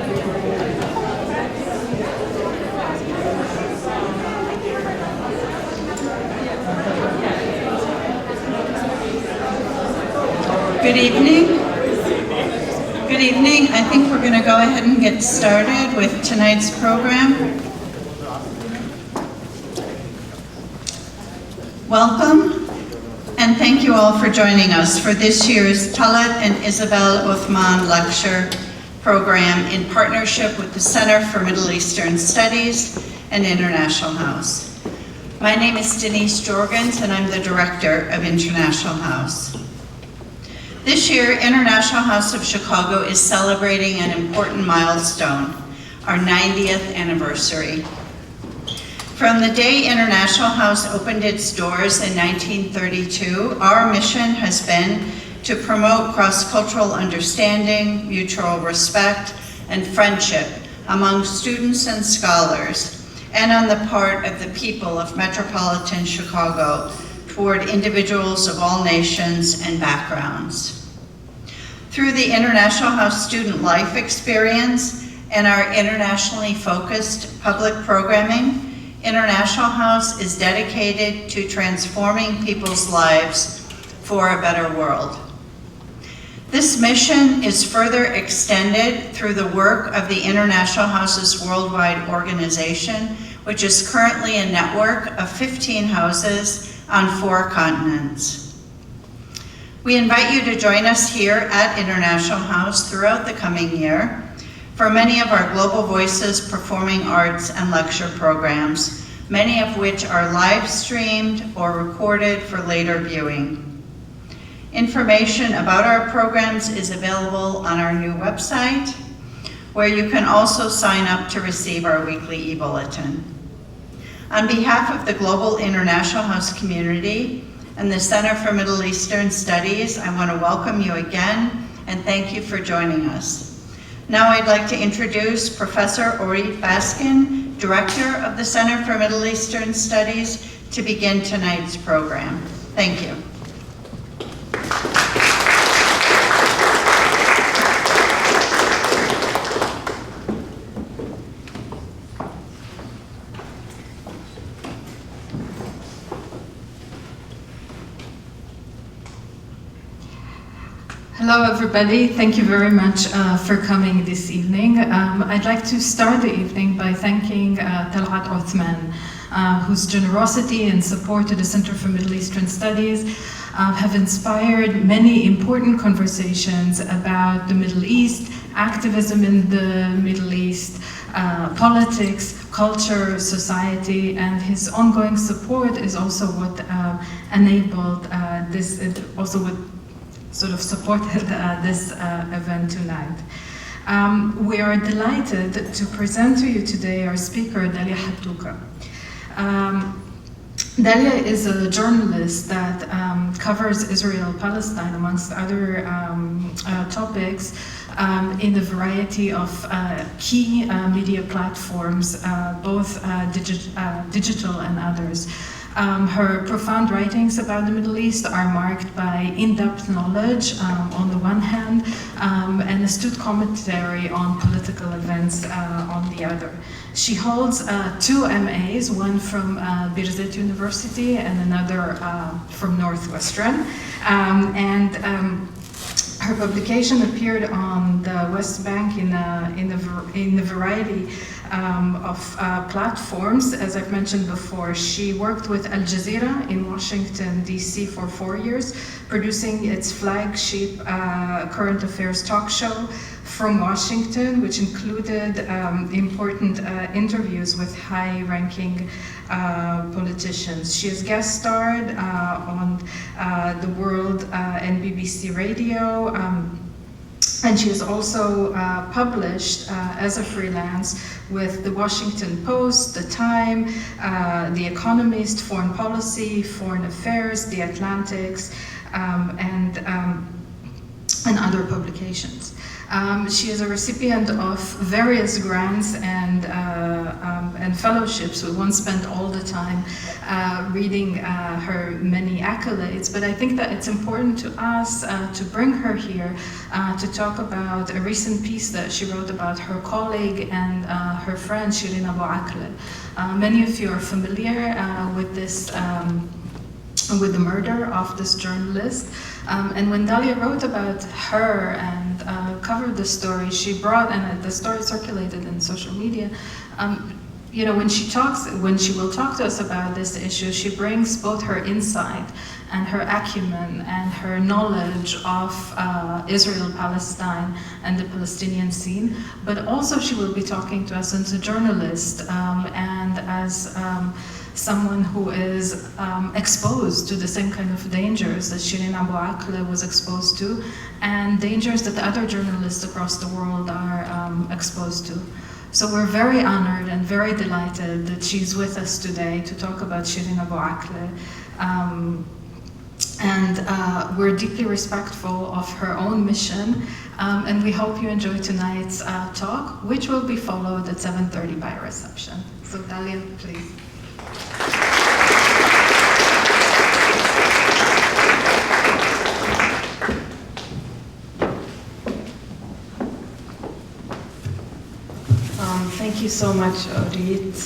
Good evening. Good evening. I think we're going to go ahead and get started with tonight's program. Welcome, and thank you all for joining us for this year's Talat and Isabelle Othman lecture program in partnership with the Center for Middle Eastern Studies and International House. My name is Denise Jorgens, and I'm the Director of International House. This year, International House of Chicago is celebrating an important milestone, our 90th anniversary. From the day International House opened its doors in 1932, our mission has been to promote cross-cultural understanding, mutual respect, and friendship among students and scholars, and on the part of the people of metropolitan Chicago toward individuals of all nations and backgrounds. Through the International House Student Life Experience and our internationally focused public programming, International House is dedicated to transforming people's lives for a better world. This mission is further extended through the work of the International House's worldwide organization, which is currently a network of 15 houses on 4 continents. We invite you to join us here at International House throughout the coming year for many of our Global Voices performing arts and lecture programs, many of which are live streamed or recorded for later viewing. Information about our programs is available on our new website, where you can also sign up to receive our weekly e-bulletin. On behalf of the Global International House community and the Center for Middle Eastern Studies, I want to welcome you again and thank you for joining us. Now I'd like to introduce Professor Orit Baskin, Director of the Center for Middle Eastern Studies, to begin tonight's program. Thank you. Hello everybody, thank you very much for coming this evening. I'd like to start the evening by thanking Talat Othman, whose generosity and support to the Center for Middle Eastern Studies have inspired many important conversations about the Middle East, activism in the Middle East, politics, culture, society, and his ongoing support is also what enabled this, also what sort of supported this event tonight. We are delighted to present to you today our speaker, Dalia Hatuqa. Dalia is a journalist that covers Israel-Palestine, amongst other topics, in a variety of key media platforms, both digital and others. Her profound writings about the Middle East are marked by in-depth knowledge on the one hand, and astute commentary on political events on the other. She holds 2 MAs, one from Birzeit University and another from Northwestern. Her publication appeared on the West Bank in a variety of platforms. As I've mentioned before, she worked with Al Jazeera in Washington, D.C. for 4 years, producing its flagship current affairs talk show from Washington, which included important interviews with high-ranking politicians. She has guest starred on The World and BBC Radio, and she has also published as a freelance with The Washington Post, The Time, The Economist, Foreign Policy, Foreign Affairs, The Atlantics, and other publications. She is a recipient of various grants and fellowships. We won't spend all the time reading her many accolades, but I think that it's important to us to bring her here to talk about a recent piece that she wrote about her colleague and her friend Shireen Abu Akleh. Many of you are familiar with this with the murder of this journalist. And when Dalia wrote about her and covered the story, she brought, and the story circulated in social media, you know, when she will talk to us about this issue, she brings both her insight and her acumen and her knowledge of Israel, Palestine, and the Palestinian scene, but also she will be talking to us as a journalist and as someone who is exposed to the same kind of dangers that Shireen Abu Akleh was exposed to, and dangers that other journalists across the world are exposed to. So we're very honored and very delighted that she's with us today to talk about Shireen Abu Akleh. And we're deeply respectful of her own mission, and we hope you enjoy tonight's talk, which will be followed at 7:30 by a reception. So Dalia, please. Thank you so much, Orit.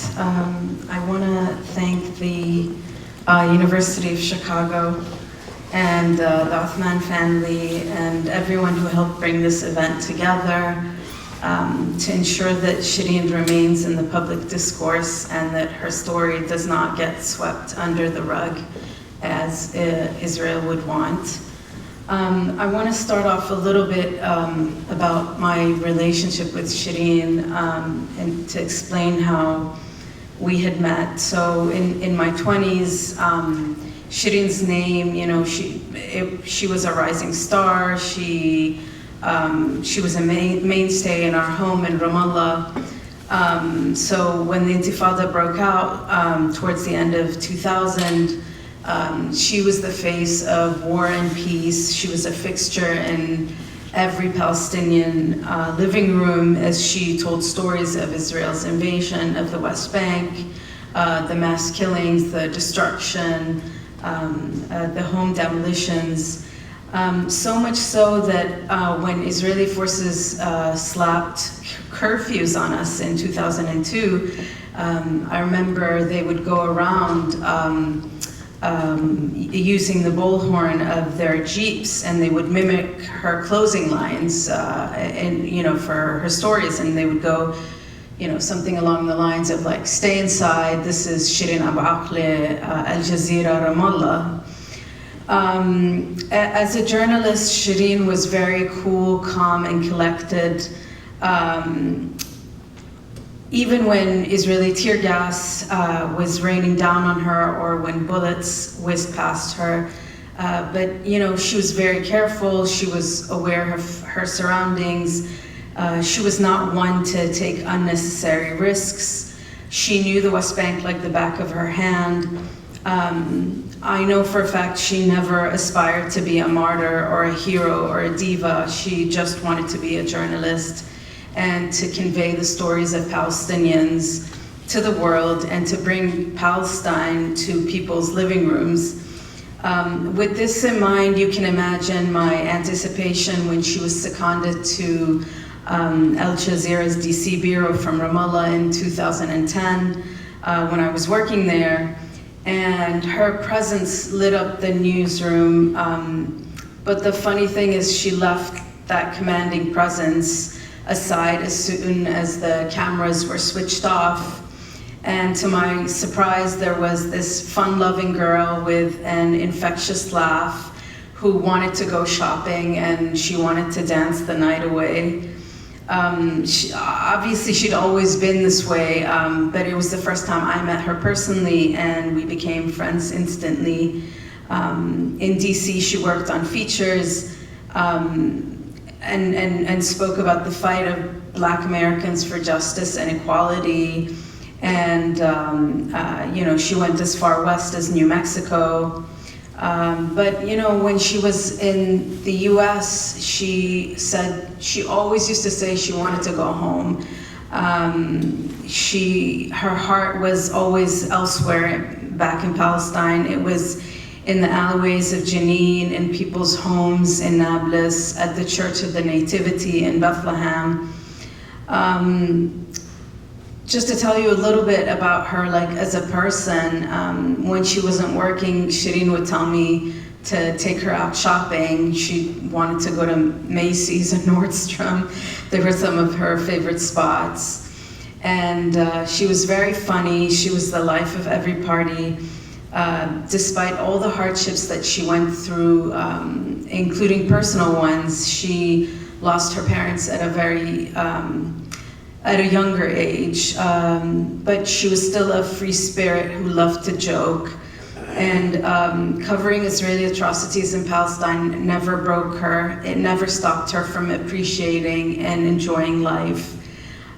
I want to thank the University of Chicago and the Othman family and everyone who helped bring this event together to ensure that Shireen remains in the public discourse and that her story does not get swept under the rug as Israel would want. I want to start off a little bit about my relationship with Shireen and to explain how we had met. So in my 20s, Shireen's name, you know, she was a rising star. She was a mainstay in our home in Ramallah. So when the Intifada broke out towards the end of 2000, she was the face of war and peace. She was a fixture in every Palestinian living room as she told stories of Israel's invasion of the West Bank, the mass killings, the destruction, the home demolitions. So much so that when Israeli forces slapped curfews on us in 2002, I remember they would go around using the bullhorn of their jeeps, and they would mimic her closing lines, and you know, for her stories, and they would go, you know, something along the lines of like, "Stay inside. This is Shireen Abu Akleh, Al Jazeera, Ramallah." As a journalist, Shireen was very cool, calm, and collected. Even when Israeli tear gas was raining down on her or when bullets whizzed past her. But you know, she was very careful. She was aware of her surroundings. She was not one to take unnecessary risks. She knew the West Bank like the back of her hand. I know for a fact she never aspired to be a martyr or a hero or a diva. She just wanted to be a journalist and to convey the stories of Palestinians to the world and to bring Palestine to people's living rooms. With this in mind, you can imagine my anticipation when she was seconded to Al Jazeera's DC bureau from Ramallah in 2010 when I was working there. And her presence lit up the newsroom. But the funny thing is she left that commanding presence aside as soon as the cameras were switched off. And to my surprise, there was this fun-loving girl with an infectious laugh who wanted to go shopping, and she wanted to dance the night away. Obviously, she'd always been this way, but it was the first time I met her personally, and we became friends instantly. In DC, she worked on features, and spoke about the fight of Black Americans for justice and equality. And you know, she went as far west as New Mexico. But you know, when she was in the US, she said she always used to say she wanted to go home. Her heart was always elsewhere back in Palestine. It was in the alleyways of Jenin, in people's homes in Nablus, at the Church of the Nativity in Bethlehem. Just to tell you a little bit about her, like as a person, when she wasn't working, Shireen would tell me to take her out shopping. She wanted to go to Macy's and Nordstrom. They were some of her favorite spots. And she was very funny. She was the life of every party. Despite all the hardships that she went through, including personal ones, she lost her parents at a younger age, but she was still a free spirit who loved to joke. And covering Israeli atrocities in Palestine never broke her. It never stopped her from appreciating and enjoying life.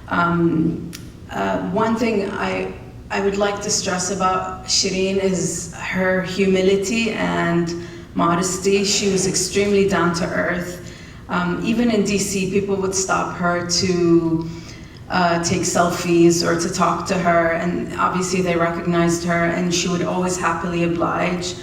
One thing I would like to stress about Shireen is her humility and modesty. She was extremely down to earth. Even in DC, people would stop her to take selfies or to talk to her, and obviously they recognized her, and she would always happily oblige.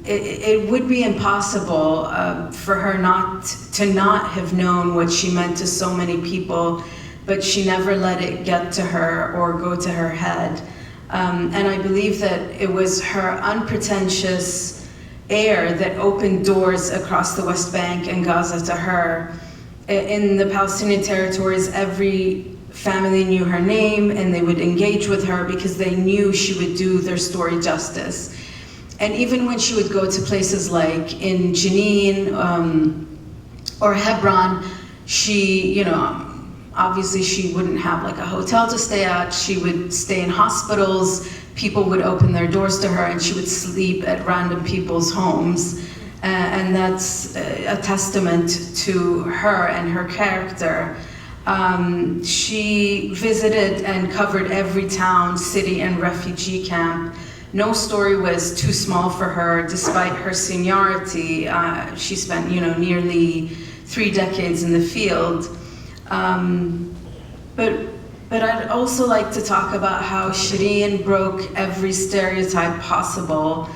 It would be impossible for her not have known what she meant to so many people, but she never let it get to her or go to her head. And I believe that it was her unpretentious air that opened doors across the West Bank and Gaza to her. In the Palestinian territories, every family knew her name and they would engage with her because they knew she would do their story justice. And even when she would go to places like in Jenin or Hebron, she, you know, obviously she wouldn't have like a hotel to stay at. She would stay in hospitals. People would open their doors to her and she would sleep at random people's homes. And that's a testament to her and her character. She visited and covered every town, city, and refugee camp. No story was too small for her, despite her seniority. She spent, you know, nearly 3 decades in the field. But I'd also like to talk about how Shireen broke every stereotype possible.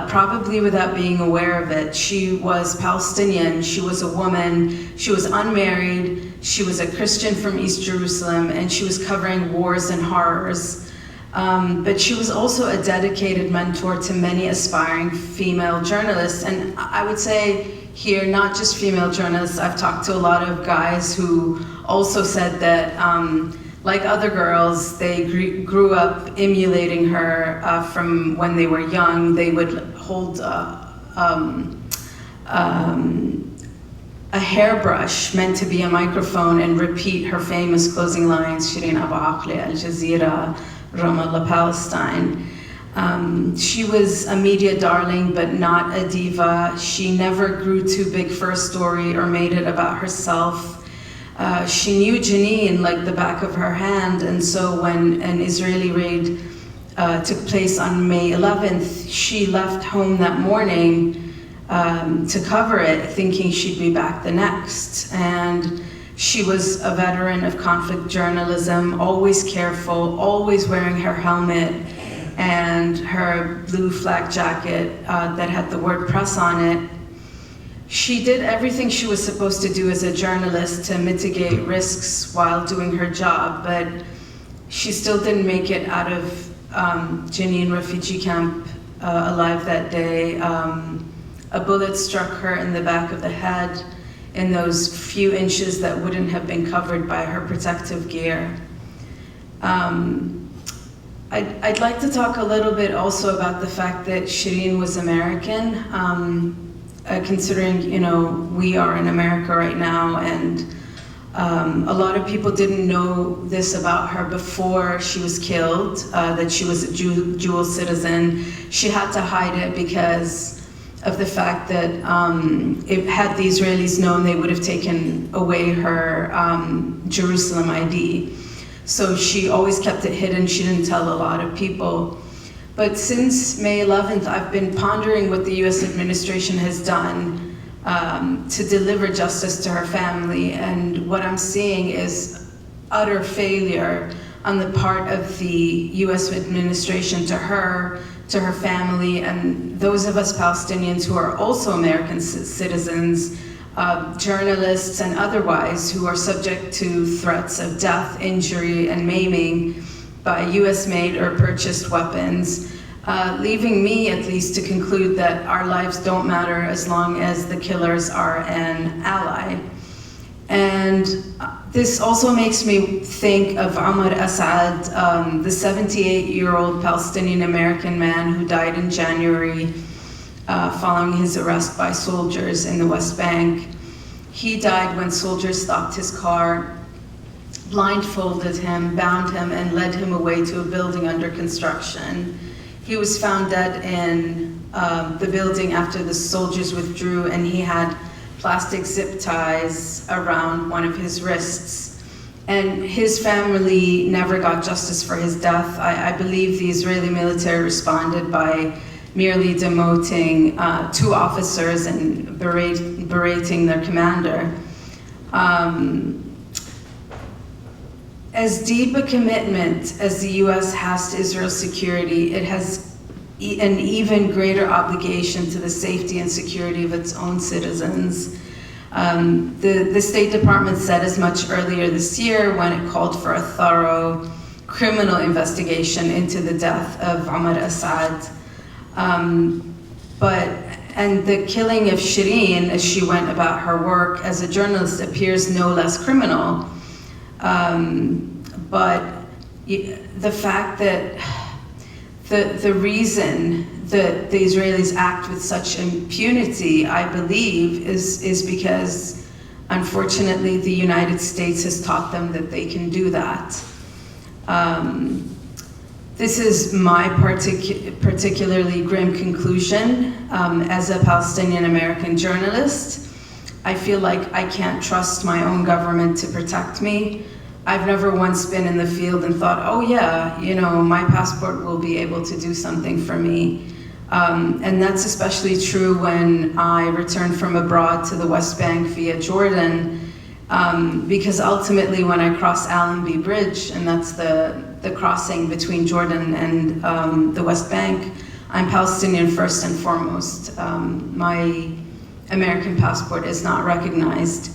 Probably without being aware of it. She was Palestinian, she was a woman, she was unmarried, she was a Christian from East Jerusalem, and she was covering wars and horrors. But she was also a dedicated mentor to many aspiring female journalists. And I would say here, not just female journalists, I've talked to a lot of guys who also said that like other girls, they grew up emulating her from when they were young. They would hold a hairbrush meant to be a microphone and repeat her famous closing lines, Shireen Abu Akleh, Al Jazeera, Ramallah, Palestine. She was a media darling, but not a diva. She never grew too big for a story or made it about herself. She knew Jenin like the back of her hand, and so when an Israeli raid took place on May 11th, she left home that morning to cover it, thinking she'd be back the next. And she was a veteran of conflict journalism, always careful, always wearing her helmet and her blue flak jacket that had the word press on it. She did everything she was supposed to do as a journalist to mitigate risks while doing her job, but she still didn't make it out of Jenin refugee camp alive that day. A bullet struck her in the back of the head in those few inches that wouldn't have been covered by her protective gear. I'd like to talk a little bit also about the fact that Shireen was American. Considering, you know, we are in America right now, and a lot of people didn't know this about her before she was killed, that she was a dual citizen. She had to hide it because of the fact that had the Israelis known, they would have taken away her Jerusalem ID. So she always kept it hidden. She didn't tell a lot of people. But since May 11th, I've been pondering what the US administration has done to deliver justice to her family, and what I'm seeing is utter failure on the part of the US administration to her family, and those of us Palestinians who are also American citizens, journalists and otherwise, who are subject to threats of death, injury, and maiming by US-made or purchased weapons, leaving me at least to conclude that our lives don't matter as long as the killers are an ally. And this also makes me think of Omar Assad, the 78-year-old Palestinian-American man who died in January following his arrest by soldiers in the West Bank. He died when soldiers stopped his car, blindfolded him, bound him, and led him away to a building under construction. He was found dead in the building after the soldiers withdrew, and he had plastic zip ties around one of his wrists. And his family never got justice for his death. I believe the Israeli military responded by merely demoting 2 officers and berating their commander. As deep a commitment as the US has to Israel's security, it has an even greater obligation to the safety and security of its own citizens. The State Department said as much earlier this year when it called for a thorough criminal investigation into the death of Omar Assad. And the killing of Shireen as she went about her work as a journalist appears no less criminal. But the fact that the reason that the Israelis act with such impunity, I believe, is because, unfortunately, the United States has taught them that they can do that. This is my particularly grim conclusion as a Palestinian-American journalist. I feel like I can't trust my own government to protect me. I've never once been in the field and thought, oh yeah, you know, my passport will be able to do something for me. And that's especially true when I returned from abroad to the West Bank via Jordan, because ultimately when I cross Allenby Bridge, and that's the crossing between Jordan and the West Bank, I'm Palestinian first and foremost. My American passport is not recognized.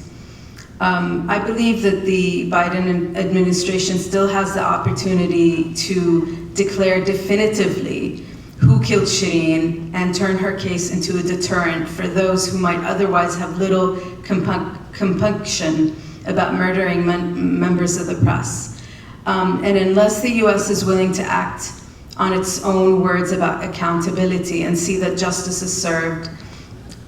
I believe that the Biden administration still has the opportunity to declare definitively who killed Shireen and turn her case into a deterrent for those who might otherwise have little compunction about murdering members of the press. And unless the US is willing to act on its own words about accountability and see that justice is served,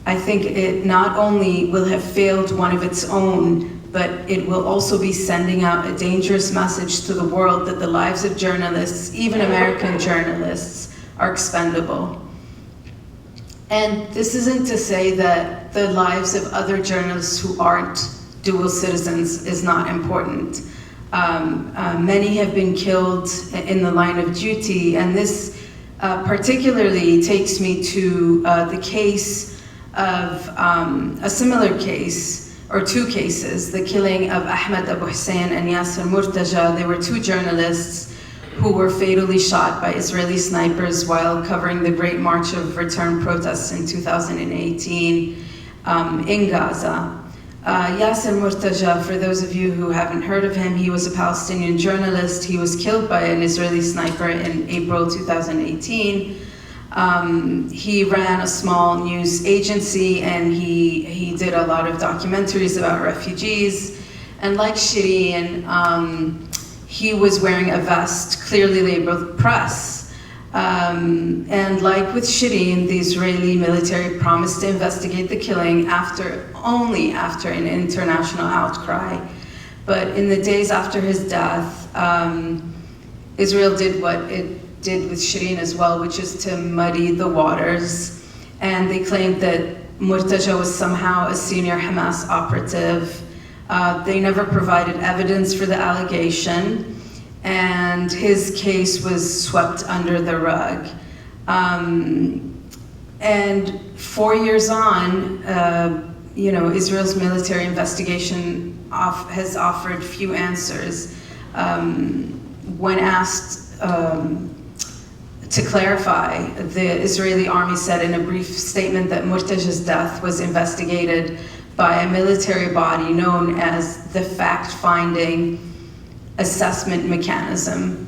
I think it not only will have failed one of its own, but it will also be sending out a dangerous message to the world that the lives of journalists, even American journalists, are expendable. And this isn't to say that the lives of other journalists who aren't dual citizens is not important. Many have been killed in the line of duty, and this particularly takes me to the case of a similar case, or 2 cases, the killing of Ahmed Abu Hussein and Yasser Murtaja. They were 2 journalists who were fatally shot by Israeli snipers while covering the Great March of Return protests in 2018 in Gaza. Yasser Murtaja, for those of you who haven't heard of him, he was a Palestinian journalist. He was killed by an Israeli sniper in April 2018. He ran a small news agency, and he did a lot of documentaries about refugees. And like Shireen, he was wearing a vest clearly labeled press. And like with Shireen, the Israeli military promised to investigate the killing only after an international outcry. But in the days after his death, Israel did what it did with Shireen as well, which is to muddy the waters. And they claimed that Murtaja was somehow a senior Hamas operative. They never provided evidence for the allegation, and his case was swept under the rug. And 4 years on, Israel's military investigation has offered few answers. When asked to clarify, the Israeli army said in a brief statement that Murtaja's death was investigated by a military body known as the Fact-Finding Assessment Mechanism.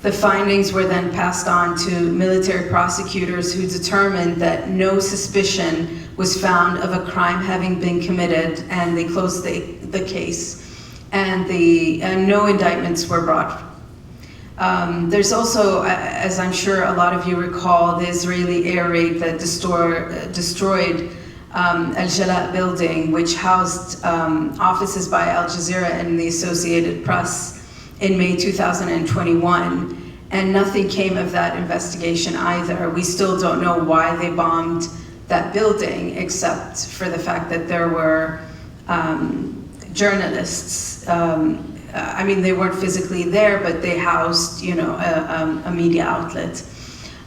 The findings were then passed on to military prosecutors who determined that no suspicion was found of a crime having been committed, and they closed the case, and no indictments were brought. There's also, as I'm sure a lot of you recall, the Israeli air raid that destroyed Al-Jalaa building, which housed offices by Al Jazeera and the Associated Press in May 2021, and nothing came of that investigation either. We still don't know why they bombed that building, except for the fact that there were journalists. They weren't physically there, but they housed, a media outlet.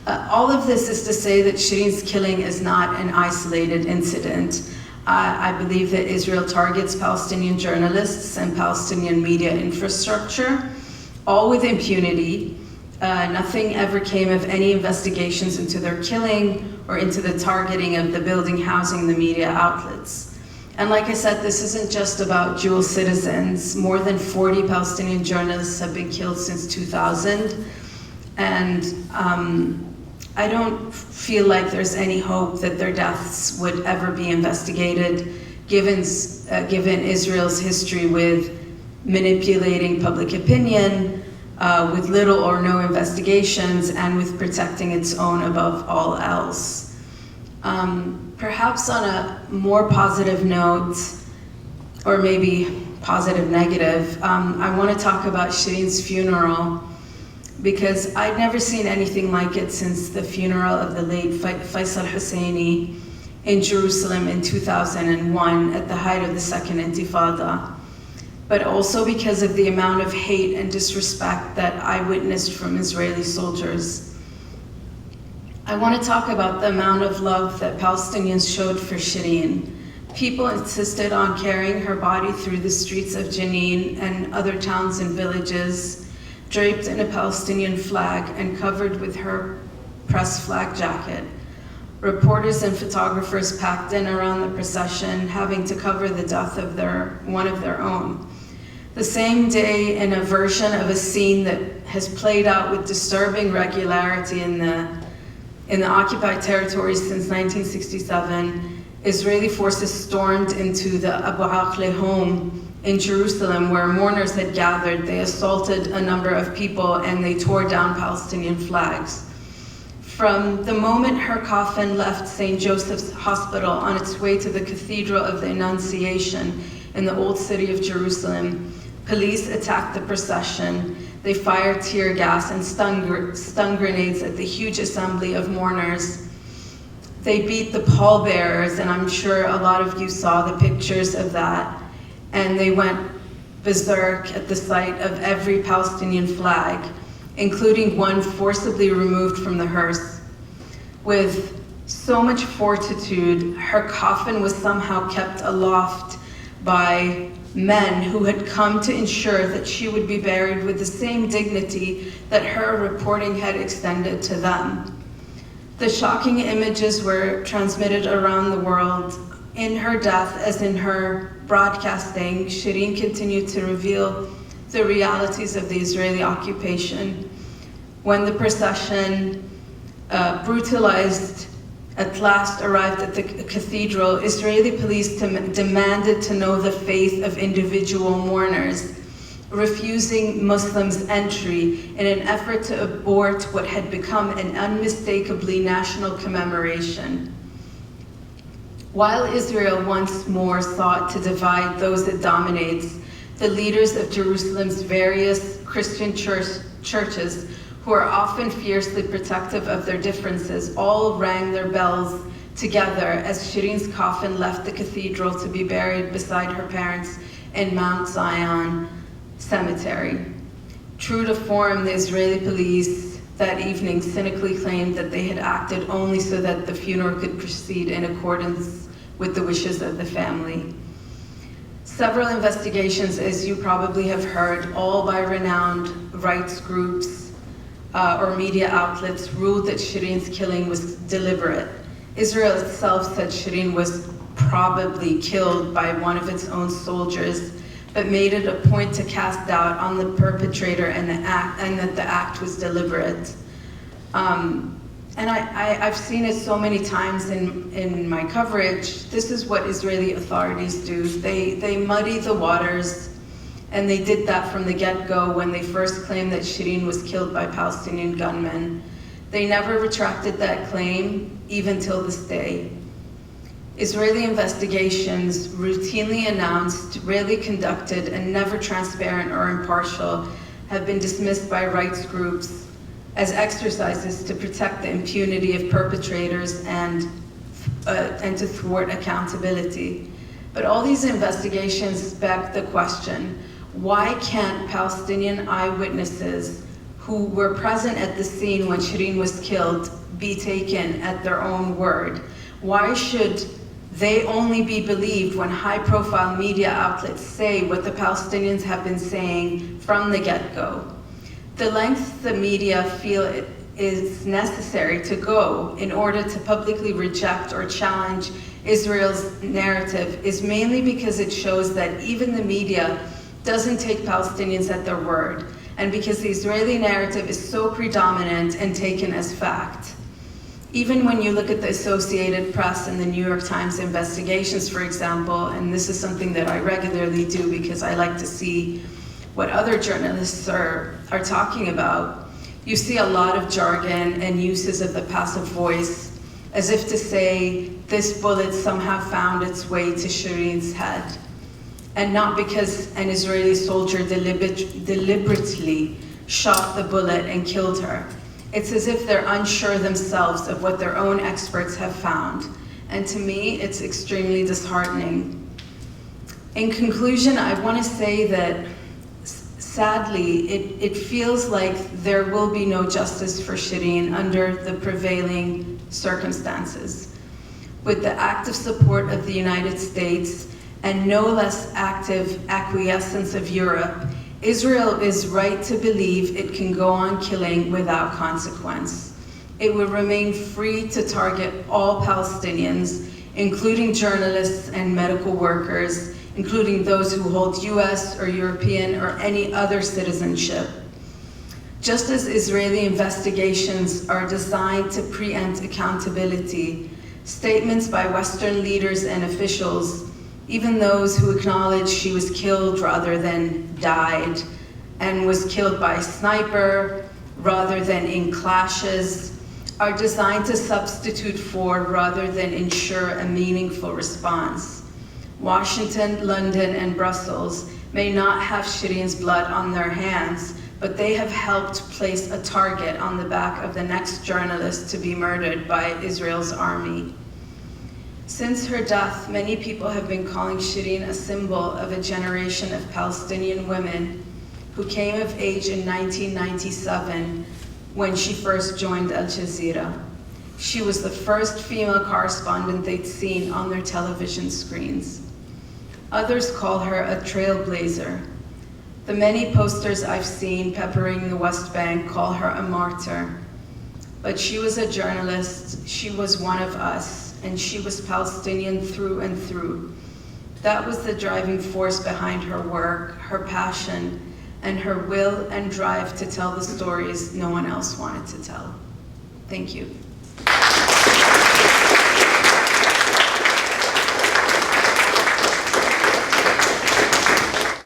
All of this is to say that Shireen's killing is not an isolated incident. I believe that Israel targets Palestinian journalists and Palestinian media infrastructure, all with impunity. Nothing ever came of any investigations into their killing or into the targeting of the building housing the media outlets. And like I said, this isn't just about dual citizens. More than 40 Palestinian journalists have been killed since 2000. And I don't feel like there's any hope that their deaths would ever be investigated, given Israel's history with manipulating public opinion, with little or no investigations, and with protecting its own above all else. Perhaps on a more positive note, or maybe positive negative, I want to talk about Shireen's funeral, because I'd never seen anything like it since the funeral of the late Faisal Husseini in Jerusalem in 2001 at the height of the Second Intifada, but also because of the amount of hate and disrespect that I witnessed from Israeli soldiers. I want to talk about the amount of love that Palestinians showed for Shireen. People insisted on carrying her body through the streets of Jenin and other towns and villages, draped in a Palestinian flag and covered with her press flag jacket. Reporters and photographers packed in around the procession, having to cover the death of one of their own. The same day, in a version of a scene that has played out with disturbing regularity in the occupied territories since 1967, Israeli forces stormed into the Abu Aqle home in Jerusalem, where mourners had gathered. They assaulted a number of people and they tore down Palestinian flags. From the moment her coffin left St. Joseph's Hospital on its way to the Cathedral of the Annunciation in the Old City of Jerusalem, police attacked the procession. They fired tear gas and stun grenades at the huge assembly of mourners. They beat the pallbearers, and I'm sure a lot of you saw the pictures of that. And they went berserk at the sight of every Palestinian flag, including one forcibly removed from the hearse. With so much fortitude, her coffin was somehow kept aloft by men who had come to ensure that she would be buried with the same dignity that her reporting had extended to them. The shocking images were transmitted around the world. In her death, as in her broadcasting, Shireen continued to reveal the realities of the Israeli occupation. When the procession, brutalized, at last arrived at the cathedral, Israeli police demanded to know the faith of individual mourners, refusing Muslims entry in an effort to abort what had become an unmistakably national commemoration. While Israel once more sought to divide those it dominates, the leaders of Jerusalem's various Christian churches, who are often fiercely protective of their differences, all rang their bells together as Shireen's coffin left the cathedral to be buried beside her parents in Mount Zion Cemetery. True to form, the Israeli police that evening cynically claimed that they had acted only so that the funeral could proceed in accordance with the wishes of the family. Several investigations, as you probably have heard, all by renowned rights groups or media outlets, ruled that Shireen's killing was deliberate. Israel itself said Shireen was probably killed by one of its own soldiers, but made it a point to cast doubt on the perpetrator and that the act was deliberate. And I've seen it so many times in my coverage. This is what Israeli authorities do. They muddy the waters, and they did that from the get-go when they first claimed that Shireen was killed by Palestinian gunmen. They never retracted that claim, even till this day. Israeli investigations, routinely announced, rarely conducted, and never transparent or impartial, have been dismissed by rights groups as exercises to protect the impunity of perpetrators and to thwart accountability. But all these investigations beg the question, why can't Palestinian eyewitnesses who were present at the scene when Shireen was killed be taken at their own word? Why should they only be believed when high-profile media outlets say what the Palestinians have been saying from the get-go? The length the media feel it is necessary to go in order to publicly reject or challenge Israel's narrative is mainly because it shows that even the media doesn't take Palestinians at their word, and because the Israeli narrative is so predominant and taken as fact. Even when you look at the Associated Press and the New York Times investigations, for example, and this is something that I regularly do because I like to see what other journalists are talking about, you see a lot of jargon and uses of the passive voice, as if to say this bullet somehow found its way to Shireen's head, and not because an Israeli soldier deliberately shot the bullet and killed her. It's as if they're unsure themselves of what their own experts have found. And to me, it's extremely disheartening. In conclusion, I want to say that sadly, it feels like there will be no justice for Shireen under the prevailing circumstances. With the active support of the United States and no less active acquiescence of Europe, Israel is right to believe it can go on killing without consequence. It will remain free to target all Palestinians, including journalists and medical workers, including those who hold US or European or any other citizenship. Just as Israeli investigations are designed to preempt accountability, statements by Western leaders and officials, even those who acknowledge she was killed rather than died, and was killed by a sniper rather than in clashes, are designed to substitute for rather than ensure a meaningful response. Washington, London, and Brussels may not have Shireen's blood on their hands, but they have helped place a target on the back of the next journalist to be murdered by Israel's army. Since her death, many people have been calling Shireen a symbol of a generation of Palestinian women who came of age in 1997 when she first joined Al Jazeera. She was the first female correspondent they'd seen on their television screens. Others call her a trailblazer. The many posters I've seen peppering the West Bank call her a martyr. But she was a journalist, she was one of us, and she was Palestinian through and through. That was the driving force behind her work, her passion, and her will and drive to tell the stories no one else wanted to tell. Thank you.